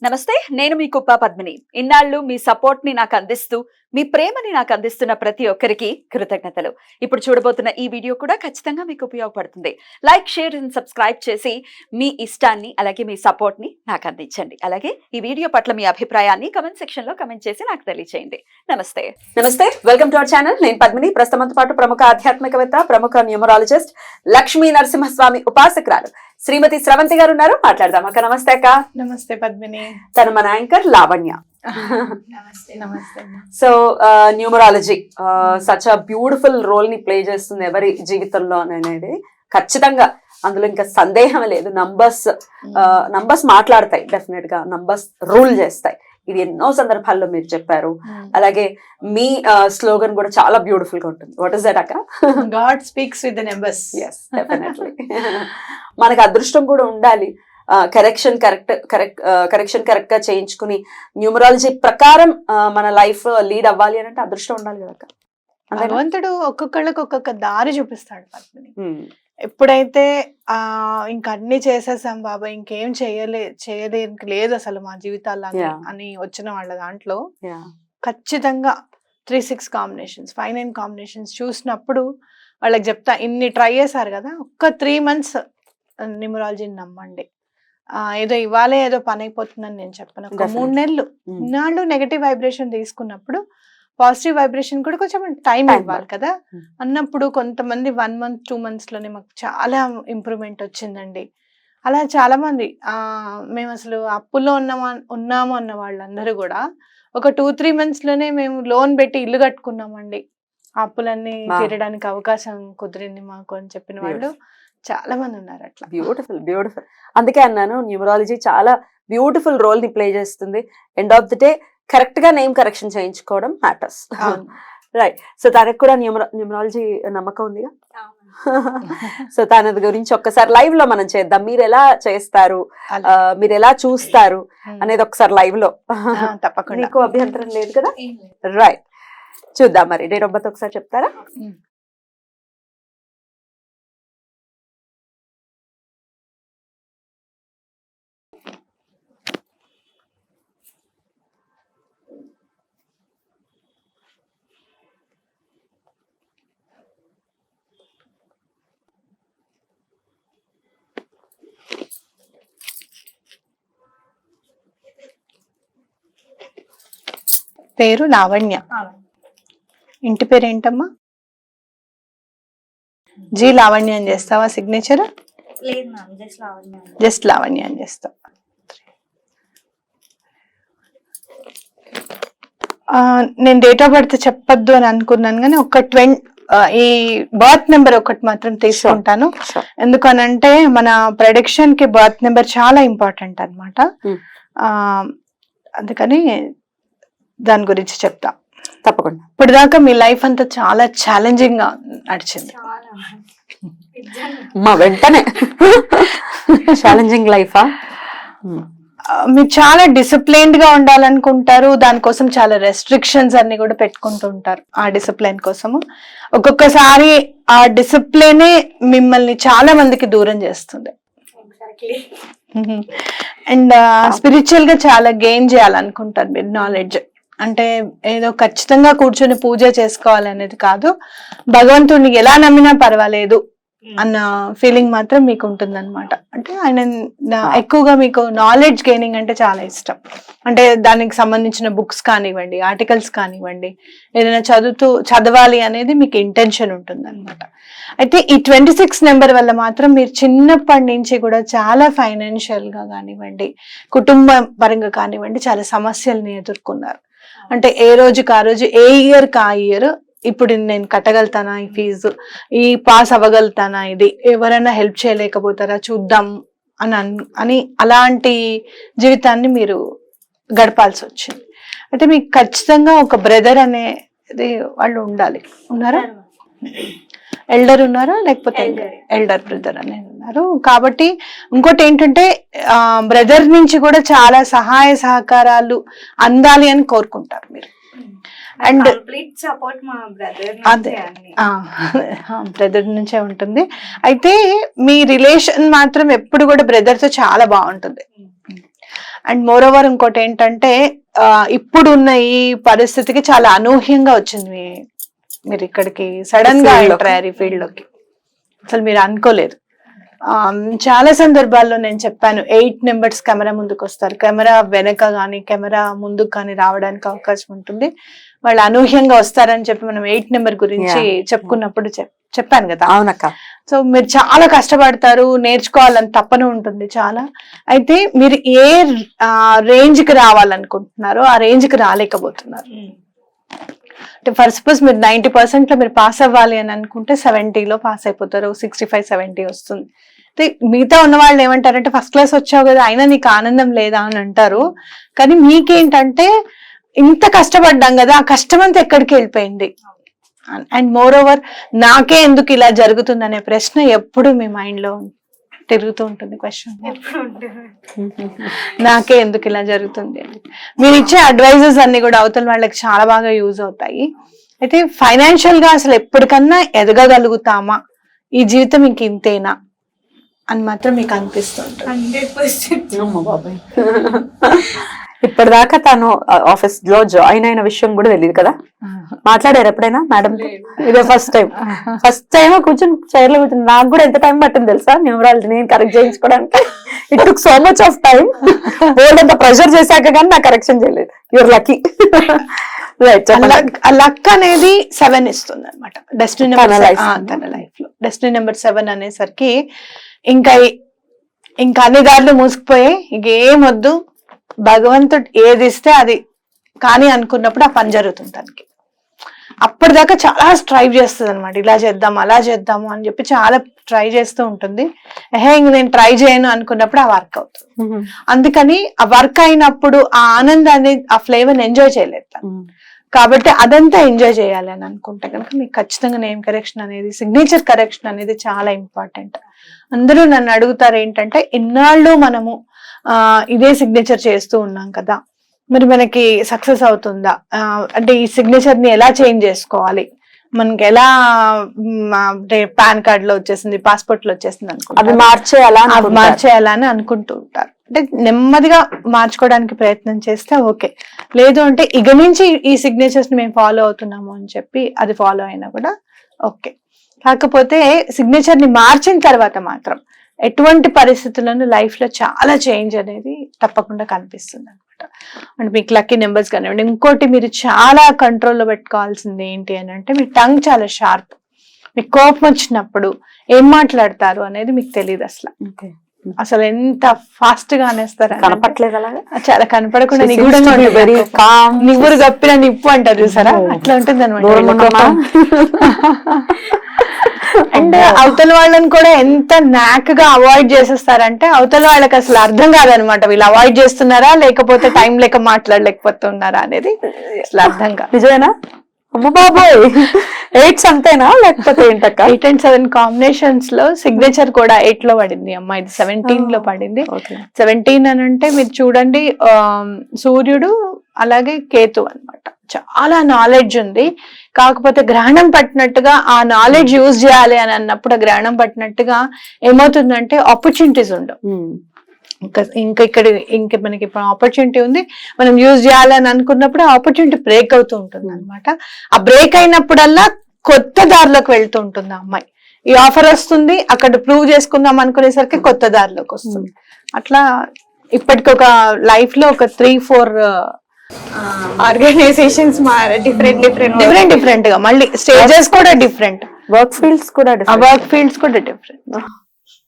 నమస్తే, నేను మీ కుప్ప పద్మిని. ఇన్నాళ్ళు మీ సపోర్ట్ ని నాకు అందిస్తూ, మీ ప్రేమని నాకు అందిస్తున్న ప్రతి ఒక్కరికి కృతజ్ఞతలు. ఇప్పుడు చూడబోతున్న ఈ వీడియో కూడా ఖచ్చితంగా మీకు ఉపయోగపడుతుంది. లైక్, షేర్ అండ్ సబ్స్క్రైబ్ చేసి మీ ఇష్టాన్ని అలాగే మీ సపోర్ట్ ని నాకు అందించండి. అలాగే ఈ వీడియో పట్ల మీ అభిప్రాయాన్ని కమెంట్ సెక్షన్ లో కమెంట్ చేసి నాకు తెలియజేయండి. నమస్తే, వెల్కమ్ టు అవర్ ఛానల్. నేను పద్మిని. ప్రస్తుతంతో పాటు ప్రముఖ ఆధ్యాత్మికవేత్త, ప్రముఖ న్యూమరాలజిస్ట్, లక్ష్మీ నరసింహస్వామి ఉపాసకురాలు శ్రీమతి స్రవంతి గారు ఉన్నారు. మాట్లాడదాం. అక్క నమస్తే. అక్క నమస్తే పద్మిని. తను మన యాంకర్ లావణ్య. నమస్తే. So numerology such a beautiful role ని ప్లే చేస్తుంది ఎవరి జీవితంలో అనేది ఖచ్చితంగా, అందులో ఇంకా సందేహం లేదు. నంబర్స్ మాట్లాడతాయి, డెఫినెట్ గా నంబర్స్ రూల్ చేస్తాయి. ఇది ఎన్నో సందర్భాల్లో మీరు చెప్పారు. అలాగే మీ స్లోగన్ కూడా చాలా బ్యూటిఫుల్ గా ఉంటుంది. వాట్ ఇస్ దట్ అక్క? God speaks with the numbers. yes, definitely. మనకు అదృష్టం కూడా ఉండాలి. కరెక్షన్ కరెక్ట్ గా చేయించుకుని న్యూమరాలజీ ప్రకారం మన లైఫ్ లీడ్ అవ్వాలి అని అంటే అదృష్టం ఉండాలి కదా. భగవంతుడు ఒక్కొక్కళ్ళకి ఒక్కొక్క దారి చూపిస్తాడు పద్మిని. ఎప్పుడైతే ఇంకా అన్ని చేసేసాం బాబా, ఇంకేం చేయడానికి లేదు అసలు మా జీవితాల్లో అని వచ్చిన వాళ్ళ దాంట్లో ఖచ్చితంగా 3-6 కాంబినేషన్స్, 5-9 కాంబినేషన్స్ చూసినప్పుడు వాళ్ళకి చెప్తా, ఇన్ని ట్రై చేశారు కదా, ఒక్క 3 months న్యూమరాలజీని నమ్మండి. ఏదో ఇవాళే ఏదో పని అయిపోతుందని నేను చెప్పను. ఒక 3 నెలలు ఇన్నాళ్ళు నెగటివ్ వైబ్రేషన్ తీసుకున్నప్పుడు పాజిటివ్ వైబ్రేషన్ కూడా కొంచెం టైం ఇవ్వాలి కదా అన్నప్పుడు, కొంతమంది 1 month 2 months లోనే మాకు చాలా ఇంప్రూవ్మెంట్ వచ్చిందండి. అలా చాలా మంది మేము అసలు అప్పుల్లో ఉన్నాము అన్న వాళ్ళందరూ కూడా ఒక 2-3 months లోనే మేము లోన్ పెట్టి ఇల్లు కట్టుకున్నామండి. ఆ అప్పులన్నీ తీరడానికి అవకాశం కుదిరింది మాకు అని చెప్పిన వాళ్ళు చాలా మంది ఉన్నారు. అట్లా బ్యూటిఫుల్. అందుకే అన్నాను, న్యూమరాలజీ చాలా బ్యూటిఫుల్ రోల్ ని ప్లే చేస్తుంది. End of the day correct గా నేమ్ కరెక్షన్ చేయించుకోవడం మ్యాటర్స్. రైట్. సో తనకు కూడా న్యూమరాలజీ నమ్మకం ఉందిగా. సో తన గురించి ఒక్కసారి లైవ్ లో మనం చేద్దాం. మీరు ఎలా చేస్తారు, మీరు ఎలా చూస్తారు అనేది ఒకసారి లైవ్ లో. తప్పకుండా. మీకు అభ్యంతరం లేదు కదా? రైట్, చూద్దాం. మరి డేట్ ఆఫ్ బర్త్ ఒకసారి చెప్తారా? పేరు లావణ్య. ఇంటి పేరు ఏంటమ్మా? జీ లావణ్య అని చేస్తావా సిగ్నేచర్? జస్ట్ లావణ్య అని చేస్తావా? నేను డేట్ ఆఫ్ బర్త్ చెప్పొద్దు అని అనుకున్నాను, కానీ ఒక ఈ బర్త్ నెంబర్ ఒకటి మాత్రం తీసుకుంటాను. ఎందుకనంటే మన ప్రెడిక్షన్ కి బర్త్ నెంబర్ చాలా ఇంపార్టెంట్ అన్నమాట. అందుకని దాని గురించి చెప్తా. తప్పకుండా. ఇప్పటిదాకా మీ లైఫ్ అంతా చాలా ఛాలెంజింగ్ గా నడిచింది. మా వెంటనే ఛాలెంజింగ్ లైఫా? మీరు చాలా డిసిప్లైన్డ్ గా ఉండాలనుకుంటారు, దానికోసం చాలా రెస్ట్రిక్షన్స్ అన్ని కూడా పెట్టుకుంటూ ఉంటారు. ఆ డిసిప్లైన్ కోసము ఒక్కొక్కసారి ఆ డిసిప్లైనే మిమ్మల్ని చాలా మందికి దూరం చేస్తుంది. అండ్ స్పిరిచువల్ గా చాలా గెయిన్ చేయాలనుకుంటారు మీరు. నాలెడ్జ్ అంటే ఏదో ఖచ్చితంగా కూర్చొని పూజ చేసుకోవాలనేది కాదు, భగవంతుడిని ఎలా నమ్మినా పర్వాలేదు అన్న ఫీలింగ్ మాత్రం మీకు ఉంటుంది అనమాట. అంటే ఆయన ఎక్కువగా మీకు నాలెడ్జ్ గెయినింగ్ అంటే చాలా ఇష్టం. అంటే దానికి సంబంధించిన బుక్స్ కానివ్వండి, ఆర్టికల్స్ కానివ్వండి, ఏదైనా చదవాలి అనేది మీకు ఇంటెన్షన్ ఉంటుంది అనమాట. అయితే ఈ 26 నెంబర్ వల్ల మాత్రం మీరు చిన్నప్పటి నుంచి కూడా చాలా ఫైనాన్షియల్ గా కానివ్వండి, కుటుంబ పరంగా కానివ్వండి, చాలా సమస్యల్ని ఎదుర్కొన్నారు. అంటే ఏ రోజుకి ఆ రోజు, ఏ ఇయర్ కి ఆ ఇయర్, ఇప్పుడు నేను కట్టగలుగుతానా ఈ ఫీజు, ఈ పాస్ అవ్వగలుగుతానా, ఇది ఎవరైనా హెల్ప్ చేయలేకపోతారా చూద్దాం అని అలాంటి జీవితాన్ని మీరు గడపాల్సి వచ్చింది. అంటే మీకు ఖచ్చితంగా ఒక బ్రదర్ అనేది వాళ్ళు ఉండాలి. ఉన్నారా? ఎల్డర్ ఉన్నారా, లేకపోతే ఎల్డర్ బ్రదర్ అనేది ఉన్నారు. కాబట్టి ఇంకోటి ఏంటంటే బ్రదర్ నుంచి కూడా చాలా సహాయ సహకారాలు అందాలి అని కోరుకుంటారు మీరు. అండ్ అదే బ్రదర్ నుంచే ఉంటుంది. అయితే మీ రిలేషన్ మాత్రం ఎప్పుడు కూడా బ్రదర్ తో చాలా బాగుంటుంది. అండ్ మోర్ ఓవర్ ఇంకోటి ఏంటంటే ఇప్పుడున్న ఈ పరిస్థితికి చాలా అనూహ్యంగా వచ్చింది మీరు ఇక్కడికి సడన్ గా ఎంటర్ ఈ ఫీల్డ్ లోకి. అసలు మీరు అనుకోలేదు. చాలా సందర్భాల్లో నేను చెప్పాను 8 మెంబర్స్ కెమెరా ముందుకు వస్తారు, కెమెరా వెనక గానీ కెమెరా ముందుకు కానీ రావడానికి అవకాశం ఉంటుంది, వాళ్ళు అనూహ్యంగా వస్తారని చెప్పి మనం 8 నెంబర్ గురించి చెప్పుకున్నప్పుడు చెప్పాను కదా. అవునక్క. సో మీరు చాలా కష్టపడతారు, నేర్చుకోవాలని తప్పన ఉంటుంది చాలా. అయితే మీరు ఏ రేంజ్ కి రావాలనుకుంటున్నారో ఆ రేంజ్ కి రాలేకపోతున్నారు. అంటే ఫర్ సపోజ్ మీరు 90% లో మీరు పాస్ అవ్వాలి అని అనుకుంటే 70లో పాస్ అయిపోతారు, 65-70 వస్తుంది. అయితే మిగతా ఉన్న వాళ్ళు ఏమంటారంటే ఫస్ట్ క్లాస్ వచ్చావు కదా అయినా నీకు ఆనందం లేదా అని అంటారు. కానీ మీకేంటంటే ఇంత కష్టపడ్డాం కదా, ఆ కష్టం అంతా ఎక్కడికి వెళ్ళిపోయింది. అండ్ మోర్ ఓవర్ నాకే ఎందుకు ఇలా జరుగుతుంది అనే ప్రశ్న ఎప్పుడు మీ మైండ్ లో తిరుగుతూ ఉంటుంది. క్వశ్చన్ నాకే ఎందుకు ఇలా జరుగుతుంది అని. మీరు ఇచ్చే అడ్వైజెస్ అన్ని కూడా అవతల వాళ్ళకి చాలా బాగా యూజ్ అవుతాయి. అయితే ఫైనాన్షియల్ గా అసలు ఎప్పటికన్నా ఎదగగలుగుతామా, ఈ జీవితం ఇంక ఇంతేనా అని మాత్రం మీకు అనిపిస్తుంటుంది. 100%. ఇప్పటిదాకా తను ఆఫీస్ లో జాయిన్ అయిన విషయం కూడా తెలియదు కదా. మాట్లాడారు ఎప్పుడైనా మేడం? ఇదే ఫస్ట్ టైం కూర్చొని చైర్ లో కూర్చొని. నాకు కూడా ఎంత టైం పట్టింది తెలుసా న్యూమరాలజీ నేను కరెక్ట్ చేయించుకోవడానికి. It took so much of time. Board అంత ప్రెషర్ చేశాక కానీ నాకు కరెక్షన్ చేయలేదు. Your lucky. లక్ అనేది 7 ఇస్తుంది అనమాట డెస్టినీ నెంబర్ తన లైఫ్ లో. డెస్టినీ నెంబర్ 7 అనేసరికి ఇంకా అన్ని దారులు మూసుకుపోయి ఇంకేమొద్దు, భగవంతుడు ఏది ఇస్తే అది కానీ అనుకున్నప్పుడు ఆ పని జరుగుతుంది తనకి. అప్పటిదాకా చాలా ట్రై చేస్తుంది అనమాట, ఇలా చేద్దాం అలా చేద్దాము అని చెప్పి చాలా ట్రై చేస్తూ ఉంటుంది. ఇంక నేను ట్రై చేయను అనుకున్నప్పుడు ఆ వర్క్ అవుతుంది. అందుకని ఆ వర్క్ అయినప్పుడు ఆ ఆనందాన్ని, ఆ ఫ్లేవర్ ఎంజాయ్ చేయలేదు తను. కాబట్టి అదంతా ఎంజాయ్ చేయాలి అని అనుకుంటే కనుక మీకు ఖచ్చితంగా నేమ్ కరెక్షన్ అనేది, సిగ్నేచర్ కరెక్షన్ అనేది చాలా ఇంపార్టెంట్. అందరూ నన్ను అడుగుతారు ఏంటంటే ఇన్నాళ్ళు మనము ఇదే సిగ్నేచర్ చేస్తూ ఉన్నాం కదా, మరి మనకి సక్సెస్ అవుతుందా, అంటే ఈ సిగ్నేచర్ ని ఎలా చేంజ్ చేసుకోవాలి, మనకి ఎలా పాన్ కార్డ్ లో వచ్చేసింది, పాస్పోర్ట్ లో వచ్చేసింది అనుకుంటారు, అవి మార్చేయాలా అని అనుకుంటూ ఉంటారు. అంటే నెమ్మదిగా మార్చుకోవడానికి ప్రయత్నం చేస్తే ఓకే, లేదు అంటే ఇక నుంచి ఈ సిగ్నేచర్స్ ని మేము ఫాలో అవుతున్నాము అని చెప్పి అది ఫాలో అయినా కూడా ఓకే. కాకపోతే సిగ్నేచర్ ని మార్చిన తర్వాత మాత్రం ఎటువంటి పరిస్థితులను లైఫ్ లో చాలా చేంజ్ అనేది తప్పకుండా కనిపిస్తుంది అనమాట. అంటే మీకు లక్కీ నెంబర్స్ కానివ్వండి. ఇంకోటి మీరు చాలా కంట్రోల్లో పెట్టుకోవాల్సింది ఏంటి అని అంటే మీ టంగ్ చాలా షార్ప్. మీకు కోపం వచ్చినప్పుడు ఏం మాట్లాడతారు అనేది మీకు తెలియదు అసలు ఎంత ఫాస్ట్ గా అనేస్తారు. కనపట్లేదు అలాగా, చాలా కనపడకుండా నిగూఢంగా నివ్వురు గప్పిన నిప్పు అంటారు చూసారా, అట్లా ఉంటుంది అనమాట. అండ్ అవతల వాళ్ళని కూడా ఎంత నాక్ గా అవాయిడ్ చేసేస్తారంటే అవతల వాళ్ళకి అసలు అర్థం కాదనమాట, వీళ్ళు అవాయిడ్ చేస్తున్నారా లేకపోతే టైం లేక మాట్లాడలేకపోతున్నారా అనేది అసలు అర్థం కాదు. నిజమేనా? అమ్మ బాబాయ్, 8 అంతేనా లేకపోతే ఏంటక్క? 8 and 7 కాంబినేషన్స్ లో సిగ్నేచర్ కూడా 8 లో పడింది అమ్మా, ఇది 17 లో పడింది. 17 అని అంటే మీరు చూడండి, సూర్యుడు అలాగే కేతు అన్నమాట. చాలా నాలెడ్జ్ ఉంది, కాకపోతే గ్రహణం పట్టినట్టుగా ఆ నాలెడ్జ్ యూజ్ చేయాలి అని అన్నప్పుడు ఆ గ్రహణం పట్టినట్టుగా ఏమవుతుందంటే ఆపర్చునిటీస్ ఉండవు. ఇంకా మనకి ఇప్పుడు ఆపర్చునిటీ ఉంది, మనం యూజ్ చేయాలని అనుకున్నప్పుడు ఆపర్చునిటీ బ్రేక్ అవుతూ ఉంటుంది అనమాట. ఆ బ్రేక్ అయినప్పుడల్లా కొత్త దారిలోకి వెళ్తూ ఉంటుంది ఆ అమ్మాయి. ఈ ఆఫర్ వస్తుంది, అక్కడ ప్రూవ్ చేసుకుందాం అనుకునేసరికి కొత్త దారిలోకి వస్తుంది. అట్లా ఇప్పటికి ఒక లైఫ్ లో ఒక 3-4 ఆర్గనైజేషన్స్ డిఫరెంట్ గా, మళ్ళీ స్టేజెస్ కూడా డిఫరెంట్, వర్క్ ఫీల్డ్స్ కూడా డిఫరెంట్.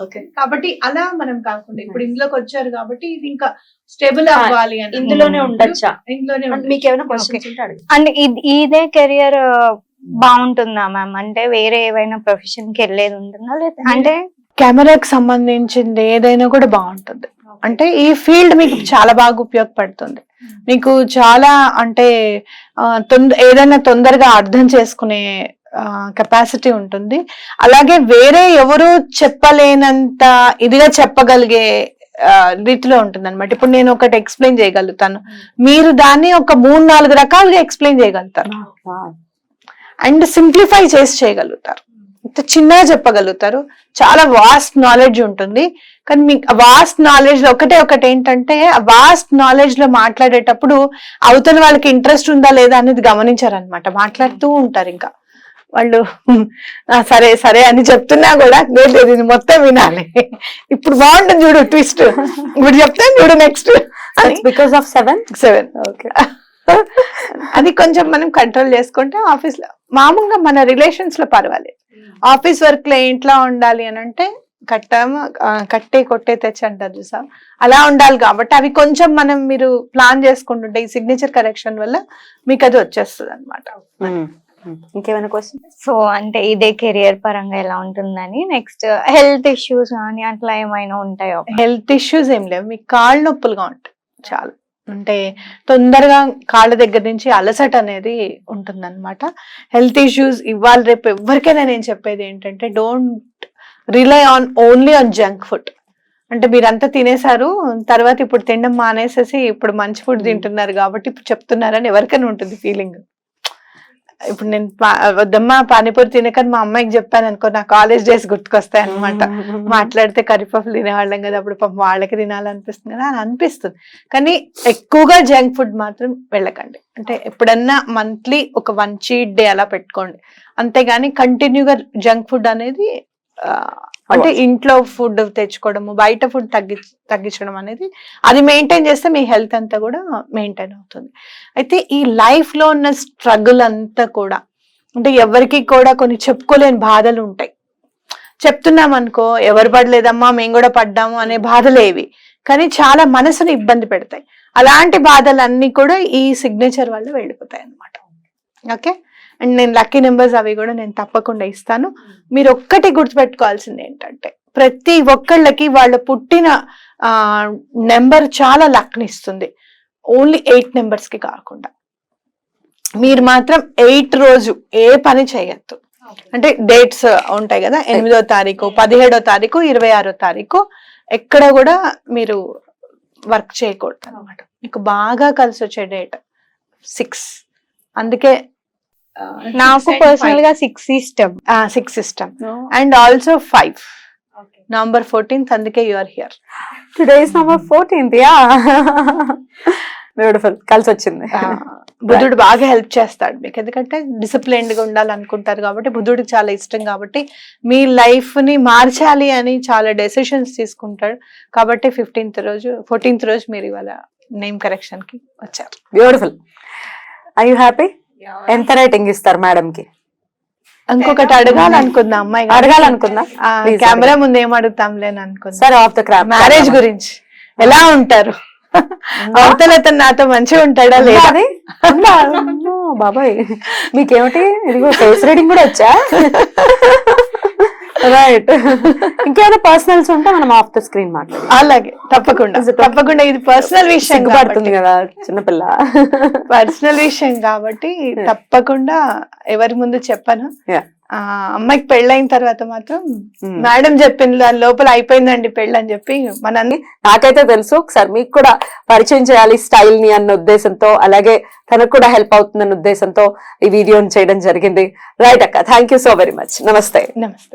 ఓకే, కాబట్టి అలా మనం కాకుండా ఇప్పుడు ఇందులోకి వచ్చారు కాబట్టి ఇది ఇంకా స్టేబుల్ అవ్వాలి అని ఇందులోనే ఉండొచ్చా? ఇందులోనే మీకు ఏమైనా క్వశ్చన్స్ ఉంటే అడగండి. అంటే ఇదే కెరియర్ బాగుంటుందా మ్యామ్? అంటే వేరే ఏవైనా ప్రొఫెషన్ కి వెళ్ళేది ఉంటుందా లేదా? అంటే కెమెరాకి సంబంధించింది ఏదైనా కూడా బాగుంటుంది. అంటే ఈ ఫీల్డ్ మీకు చాలా బాగా ఉపయోగపడుతుంది. మీకు చాలా అంటే ఏదైనా తొందరగా అర్థం చేసుకునే కెపాసిటీ ఉంటుంది. అలాగే వేరే ఎవరు చెప్పలేనంత ఇదిగా చెప్పగలిగే రీతిలో ఉంటుంది అనమాట. ఇప్పుడు నేను ఒకటి ఎక్స్ప్లెయిన్ చేయగలుగుతాను, మీరు దాన్ని ఒక 3-4 రకాలుగా ఎక్స్ప్లెయిన్ చేయగలుగుతారు అండ్ సింప్లిఫై చేసి చేయగలుగుతారు. ఇంత చిన్నగా చెప్పగలుగుతారు. చాలా వాస్ట్ నాలెడ్జ్ ఉంటుంది. కానీ మీకు వాస్ట్ నాలెడ్జ్ లో ఒకటి ఏంటంటే, ఆ వాస్ట్ నాలెడ్జ్ లో మాట్లాడేటప్పుడు అవతల వాళ్ళకి ఇంట్రెస్ట్ ఉందా లేదా అనేది గమనించారనమాట. మాట్లాడుతూ ఉంటారు ఇంకా వాళ్ళు. సరే సరే అని చెప్తున్నా కూడా లేదు ఇది మొత్తం వినాలి, ఇప్పుడు బాగుంటుంది చూడు ట్విస్ట్, ఇప్పుడు చెప్తాను చూడు నెక్స్ట్. Because of 7 okay. అది కొంచెం మనం కంట్రోల్ చేసుకుంటే ఆఫీస్ లో మామూలుగా మన రిలేషన్స్ లో పర్వాలేదు. ఆఫీస్ వర్క్ లో ఇంట్లో ఉండాలి అని అంటే కట్టే కొట్టే తెచ్చి అంటారు చూసా, అలా ఉండాలి. కాబట్టి అవి కొంచెం మీరు ప్లాన్ చేసుకుంటుంటే ఈ సిగ్నేచర్ కరెక్షన్ వల్ల మీకు అది వచ్చేస్తుంది అనమాట. ఇంకేమైనా క్వశ్చన్? సో అంటే ఇదే కెరియర్ పరంగా ఎలా ఉంటుందని. నెక్స్ట్ హెల్త్ ఇష్యూస్ కానీ అట్లా ఏమైనా ఉంటాయో? హెల్త్ ఇష్యూస్ ఏం లేవు, మీకు కాళ్ళు నొప్పులుగా ఉంటాయి చాలా. అంటే తొందరగా కాళ్ళ దగ్గర నుంచి అలసట అనేది ఉంటుందన్నమాట. హెల్త్ ఇష్యూస్ ఇవాళ రేపు ఎవరికైనా నేను చెప్పేది ఏంటంటే, don't rely on only on junk food. అంటే మీరంతా తినేశారు, తర్వాత ఇప్పుడు తినడం మానేసేసి ఇప్పుడు మంచి ఫుడ్ తింటున్నారు కాబట్టి ఇప్పుడు చెప్తున్నారని ఎవరికైనా ఉంటుంది ఫీలింగ్. ఇప్పుడు నేను వద్దమ్మా పానీపూరి తినకని మా అమ్మాయికి చెప్పాను అనుకో, నా కాలేజ్ డేస్ గుర్తుకొస్తాయి అనమాట. మాట్లాడితే కరిపప్పులు తినేవాళ్ళం కదా, అప్పుడు పాపం వాళ్ళకి తినాలనిపిస్తుంది కదా అని అనిపిస్తుంది. కానీ ఎక్కువగా జంక్ ఫుడ్ మాత్రం వెళ్ళకండి. అంటే ఎప్పుడన్నా మంత్లీ ఒక 1 చీట్ డే అలా పెట్టుకోండి, అంతేగాని కంటిన్యూగా జంక్ ఫుడ్ అనేది అంటే ఇంట్లో ఫుడ్ తెచ్చుకోవడము, బయట ఫుడ్ తగ్గించడం అనేది అది మెయింటైన్ చేస్తే మీ హెల్త్ అంతా కూడా మెయింటైన్ అవుతుంది. అయితే ఈ లైఫ్ లో ఉన్న స్ట్రగుల్ అంతా కూడా అంటే ఎవరికి కూడా కొన్ని చెప్పుకోలేని బాధలు ఉంటాయి. చెప్తున్నాం అనుకో, ఎవరు పడలేదమ్మా మేము కూడా పడ్డాము అనే బాధలేవి, కానీ చాలా మనసుని ఇబ్బంది పెడతాయి. అలాంటి బాధలన్నీ కూడా ఈ సిగ్నేచర్ వల్ల వెళ్ళిపోతాయి అన్నమాట. ఓకే. అండ్ నేను లక్కీ నెంబర్స్ అవి కూడా నేను తప్పకుండా ఇస్తాను. మీరు ఒక్కటి గుర్తుపెట్టుకోవాల్సింది ఏంటంటే, ప్రతి ఒక్కళ్ళకి వాళ్ళ పుట్టిన నెంబర్ చాలా లక్ని ఇస్తుంది. ఓన్లీ 8 నెంబర్స్ కి కాకుండా మీరు మాత్రం 8 రోజు ఏ పని చేయొద్దు. అంటే డేట్స్ ఉంటాయి కదా, 8వ తారీఖు, 17వ తారీఖు, 26వ తారీఖు ఎక్కడ కూడా మీరు వర్క్ చేయకూడదు అనమాట. మీకు బాగా కలిసి వచ్చే డేట్ 6. అందుకే నాకు పర్సనల్ గా 6 ఇష్టం. 6 ఇష్టం. అండ్ ఆల్సో 5 November 14th, అందుకే you are here. Today is November 14th. Yeah, beautiful, కలిసి వచ్చింది. బుధుడు బాగా హెల్ప్ చేస్తాడు మీకు, ఎందుకంటే డిసిప్లైన్డ్ గా ఉండాలనుకుంటారు కాబట్టి, బుధుడికి చాలా ఇష్టం కాబట్టి మీ లైఫ్ ని మార్చాలి అని చాలా డెసిషన్స్ తీసుకుంటాడు కాబట్టి 14th రోజు మీరు ఇవాళ నేమ్ కరెక్షన్ కి వచ్చారు. బ్యూటిఫుల్. I you happy? ఎంత రేటింగ్ ఇస్తారు మేడం కి? ఇంకొకటి అడగాలనుకుందా అమ్మాయి, అడగాలనుకుందా? కెమెరా ముందు ఏం అడుగుతాంలే అనుకుందా. సరే, ఆఫ్ ద క్రాప్ మ్యారేజ్ గురించి ఎలా ఉంటారు? అవతల అతను నాతో మంచిగా ఉంటాడా లేదా? బాబాయ్ మీకేమిటి, ఇదిగో ఫేస్ రీడింగ్ కూడా వచ్చా? రైట్. ఇంకేమైనా పర్సనల్స్ ఉంటే మనం ఆఫ్ ద స్క్రీన్ మాట్లాడాలి. అలాగే, తప్పకుండా ఇది పర్సనల్ విషయం పడుతుంది కదా చిన్నపిల్ల, పర్సనల్ విషయం కాబట్టి తప్పకుండా ఎవరి ముందు చెప్పను. అమ్మాయికి పెళ్ళైన తర్వాత మాత్రం మేడం చెప్పింది దాని లోపల అయిపోయిందండి పెళ్ళి అని చెప్పి మనల్ని. నాకైతే తెలుసు, ఒకసారి మీకు కూడా పరిచయం చేయాలి స్టైల్ ని అన్న ఉద్దేశంతో, అలాగే తనకు కూడా హెల్ప్ అవుతుందన్న ఉద్దేశంతో ఈ వీడియోని చేయడం జరిగింది. రైట్ అక్క, thank you so very much. నమస్తే. నమస్తే.